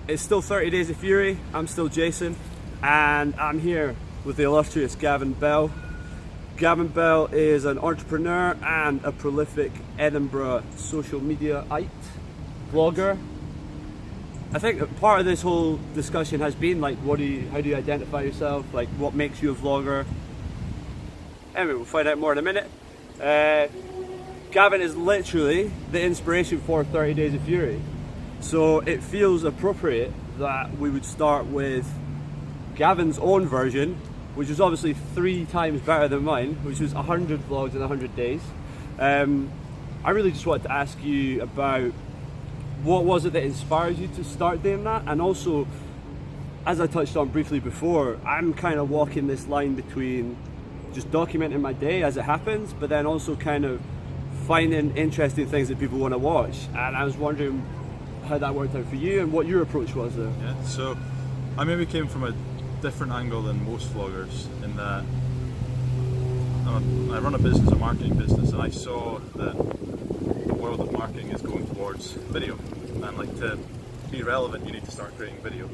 It's still 30 Days of Fury. I'm still Jason, and I'm here with the illustrious Gavin Bell. Gavin Bell is an entrepreneur and a prolific Edinburgh social media-ite, vlogger. I think part of this whole discussion has been like, how do you identify yourself? Like, what makes you a vlogger? Anyway, we'll find out more in a minute. Gavin is literally the inspiration for 30 Days of Fury. So it feels appropriate that we would start with Gavin's own version, which is obviously 3 times better than mine, which was 100 vlogs in 100 days. I really just wanted to ask you about what was it that inspired you to start doing that, and also, as I touched on briefly before, I'm kind of walking this line between just documenting my day as it happens, but then also kind of finding interesting things that people want to watch. And I was wondering how that worked out for you and what your approach was there. Yeah, so I maybe came from a different angle than most vloggers in that I run a business, a marketing business, and I saw that the world of marketing is going towards video, and like to be relevant you need to start creating video.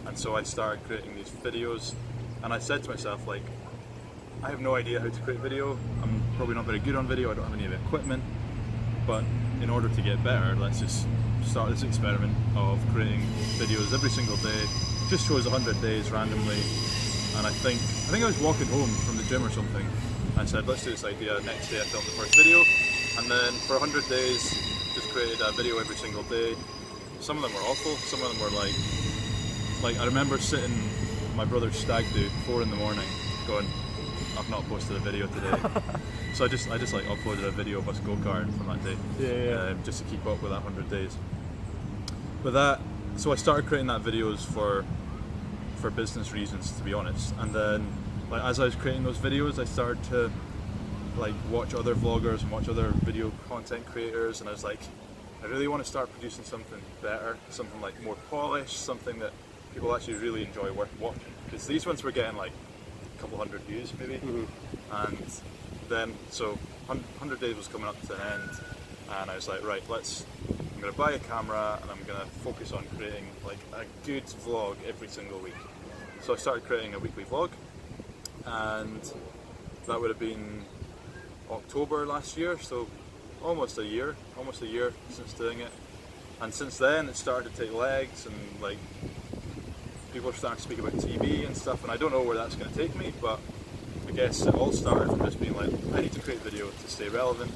And so I started creating these videos, and I said to myself, like, I have no idea how to create video, I'm probably not very good on video, I don't have any of the equipment, but in order to get better, let's just start this experiment of creating videos every single day. Just chose 100 days randomly, and I think I was walking home from the gym or something. I said, let's do this idea. Next day I filmed the first video, and then for 100 days just created a video every single day. Some of them were awful, some of them were like I remember sitting at my brother's stag do 4 in the morning going, I've not posted a video today. So I just like uploaded a video of us go-karting from that day, just to keep up with that 100 days. But so I started creating that videos for business reasons, to be honest. And then, like, as I was creating those videos, I started to like watch other vloggers and watch other video content creators, and I was like, I really want to start producing something better, something like more polished, something that people actually really enjoy watching. Because these ones were getting like a couple hundred views maybe, and then so 100 days was coming up to an end, and I was like, right, I'm going to buy a camera and I'm going to focus on creating like a good vlog every single week. So I started creating a weekly vlog, and that would have been October last year, so almost a year since doing it. And since then it started to take legs, and like people are starting to speak about TV and stuff, and I don't know where that's going to take me, but I guess it all started from just being like, I need to create video to stay relevant.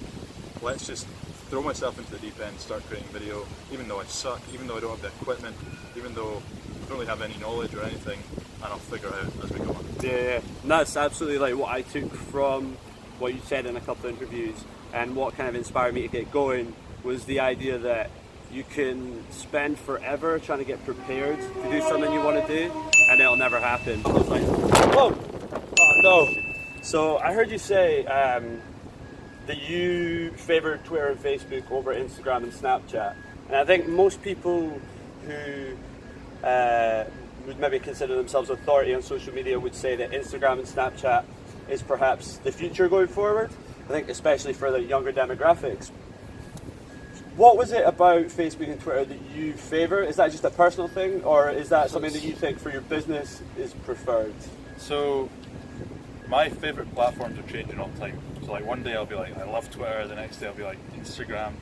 Let's just throw myself into the deep end, start creating video, even though I suck, even though I don't have the equipment, even though I don't really have any knowledge or anything, and I'll figure it out as we go on. Yeah, and that's absolutely like what I took from what you said in a couple of interviews, and what kind of inspired me to get going was the idea that you can spend forever trying to get prepared to do something you want to do, and it'll never happen. It's like, whoa! Oh no! So I heard you say that you favour Twitter and Facebook over Instagram and Snapchat, and I think most people who would maybe consider themselves authority on social media would say that Instagram and Snapchat is perhaps the future going forward. I think especially for the younger demographics. What was it about Facebook and Twitter that you favour? Is that just a personal thing, or is that something that you think for your business is preferred? So my favourite platforms are changing all the time. So like one day I'll be like, I love Twitter, the next day I'll be like Instagram.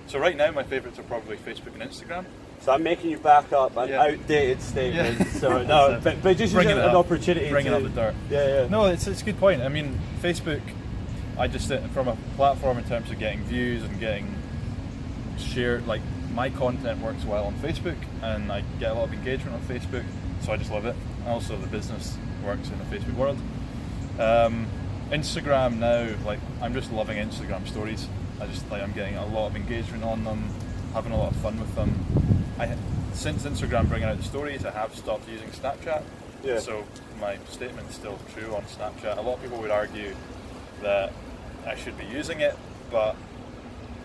So right now my favourites are probably Facebook and Instagram. So I'm making you back up an outdated statement. Yeah. So no, but just using an opportunity bringing up the dirt. Yeah. No, it's a good point. I mean, Facebook, I just from a platform in terms of getting views and getting shared, like my content works well on Facebook, and I get a lot of engagement on Facebook, so I just love it. Also, the business works in the Facebook world. Instagram now, like I'm just loving Instagram stories. I'm getting a lot of engagement on them, having a lot of fun with them. Since Instagram bringing out the stories, I have stopped using Snapchat. Yeah. So my statement's still true on Snapchat. A lot of people would argue that I should be using it, but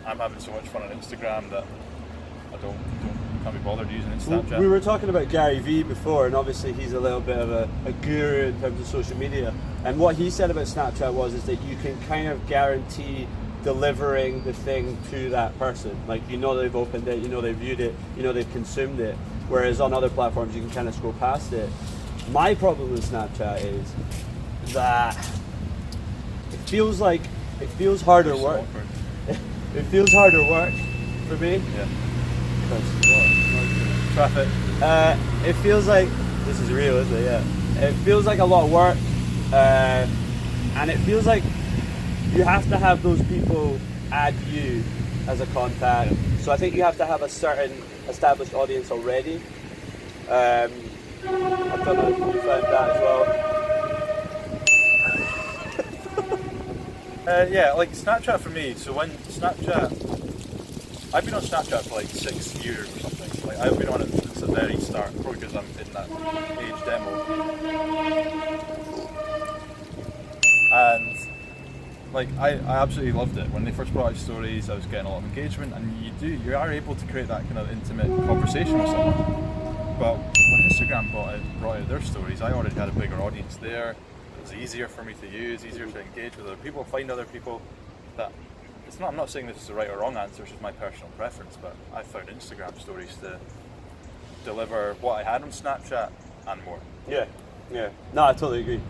I'm having so much fun on Instagram that I can't be bothered using Snapchat. We were talking about Gary Vee before, and obviously he's a little bit of a guru in terms of social media. And what he said about Snapchat is that you can kind of guarantee delivering the thing to that person. Like, you know they've opened it, you know they've viewed it, you know they've consumed it. whereas on other platforms you can kind of scroll past it. My problem with Snapchat is that it feels harder work. It feels harder work for me. Yeah. Traffic. It feels like, this is real, isn't it? Yeah. It feels like a lot of work, and it feels like you have to have those people add you as a contact. Yeah. So I think you have to have a certain established audience already. I don't know if you found that as well. Yeah, like Snapchat for me. So when I've been on Snapchat for like 6 years or something. Like I've been on it since the very start, probably because I'm in that age demo. And like I absolutely loved it. When they first brought out stories, I was getting a lot of engagement, and you are able to create that kind of intimate conversation with someone. But when Instagram brought out their stories, I already had a bigger audience there. It was easier for me to use, easier to engage with other people, find other people. That I'm not saying this is the right or wrong answer, it's just my personal preference, but I found Instagram stories to deliver what I had on Snapchat and more. Yeah. No, I totally agree.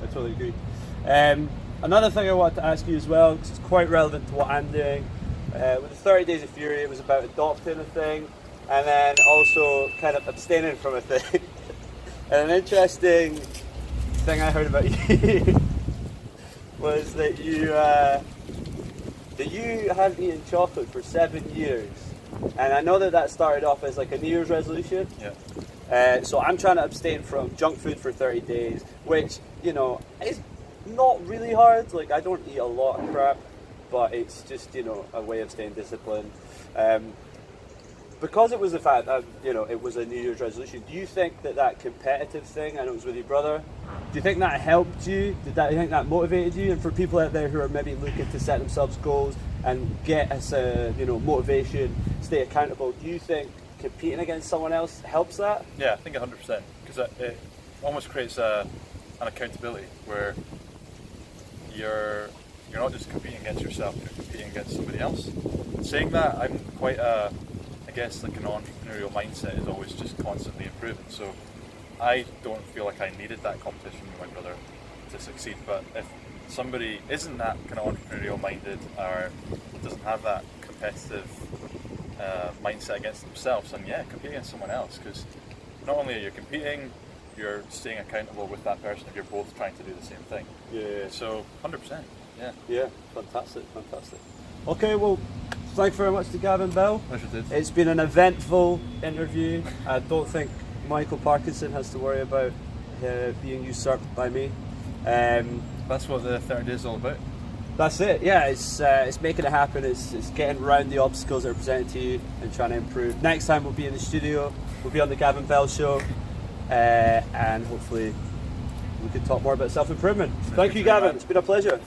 Another thing I wanted to ask you as well, because it's quite relevant to what I'm doing. With the 30 Days of Fury, it was about adopting a thing, and then also kind of abstaining from a thing. And an interesting thing I heard about you was that you hadn't eaten chocolate for 7 years. And I know that started off as like a New Year's resolution. Yeah. So I'm trying to abstain from junk food for 30 days, which, you know, is not really hard. Like, I don't eat a lot of crap, but it's just, you know, a way of staying disciplined. Because it was the fact that, you know, it was a New Year's resolution, do you think that competitive thing, I know it was with your brother, do you think that helped you? Do you think that motivated you? And for people out there who are maybe looking to set themselves goals and get a, you know, motivation, stay accountable, do you think competing against someone else helps that? Yeah, I think 100%, because it almost creates an accountability where you're not just competing against yourself, you're competing against somebody else. Saying that, I'm quite I guess like an entrepreneurial mindset is always just constantly improving. So I don't feel like I needed that competition with my brother to succeed. But if somebody isn't that kind of entrepreneurial minded or doesn't have that competitive mindset against themselves, then yeah, compete against someone else, because not only are you competing, you're staying accountable with that person if you're both trying to do the same thing. Yeah. So 100%. Yeah. Yeah. Fantastic. Okay. Well, thanks very much to Gavin Bell. Pleasure, dude. It's been an eventful interview. I don't think Michael Parkinson has to worry about being usurped by me. That's what the 30 days is all about. That's it. Yeah, it's making it happen. It's getting around the obstacles that are presented to you and trying to improve. Next time we'll be in the studio. We'll be on the Gavin Bell show, and hopefully we can talk more about self-improvement. Thank you, Gavin. It's been a pleasure.